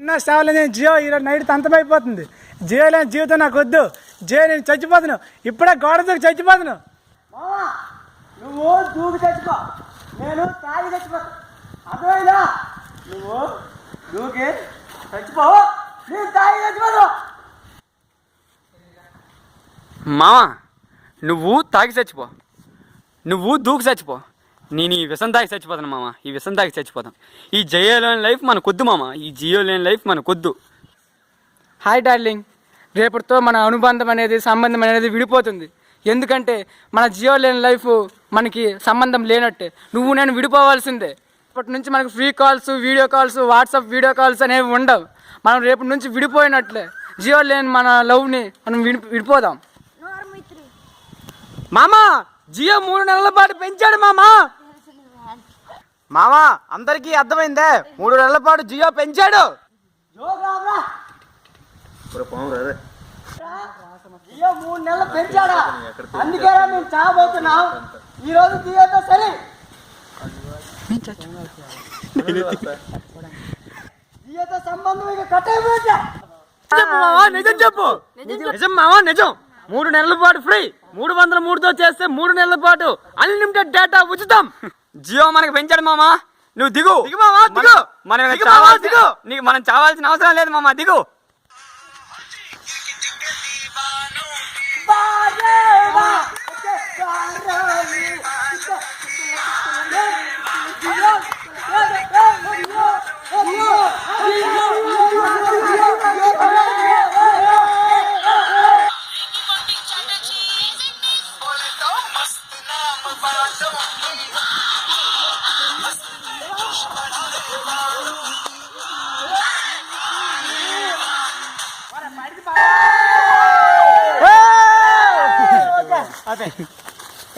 నా సేవలు నేను జియో ఈరోజు నైట్ అంతమైపోతుంది. జియో లేని జీవితం నాకు వద్దు. జియో నేను చచ్చిపోతాను, ఇప్పుడే గోడ దూకి చచ్చిపోతాను. నువ్వు దూకి చచ్చిపో, నేను తాగి చచ్చిపోతా. అర్థమైందా? నువ్వు దూకి చచ్చిపో, నేను తాగి చచ్చిపోతా. మావా నువ్వు తాగి చచ్చిపో, నువ్వు దూకి చచ్చిపో, నేను ఈ విషం తాగి చచ్చిపోతాను మామ. ఈ విషం తాగి చచ్చిపోతాం. ఈ జియో లేని లైఫ్ మనకొద్దు మామ. ఈ జియో లేని లైఫ్ మనకొద్దు. హాయ్ డార్లింగ్, రేపటితో మన అనుబంధం అనేది సంబంధం అనేది విడిపోతుంది. ఎందుకంటే మన జియో లేని లైఫ్ మనకి సంబంధం లేనట్టే. నువ్వు నేను విడిపోవాల్సిందే. ఇప్పటి నుంచి మనకు free calls, video calls, WhatsApp video calls అనేవి ఉండవు. మనం రేపటి నుంచి విడిపోయినట్లే. జియో లేని మన లవ్ని మనం విడిపోదాం. మామా జియో 3 నెలల పాటు పెంచాడు మామా. మామా అందరికీ అర్థమైందే, 3 నెలల పాటు జియో పెంచాడు. జియో 3 నెలలు పెంచాడా? అందుకే మేము చావబోతున్నాం. ఈరోజు జియోతో సరే జియోతో సంబంధం ఇక కట్టయిపోయిందా? నిజం చెప్పు. నిజం మావా, నిజం. 3 నెలల పాటు ఫ్రీ, 303తో చేస్తే 3 నెలల పాటు అన్లిమిటెడ్ డేటా ఉచితం. జియో మనకి పెంచాడు మామా. నువ్వు దిగు మామా, దిగు. మనం చావాల్సిన అవసరం లేదు మామా, దిగు.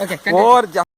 ఓకే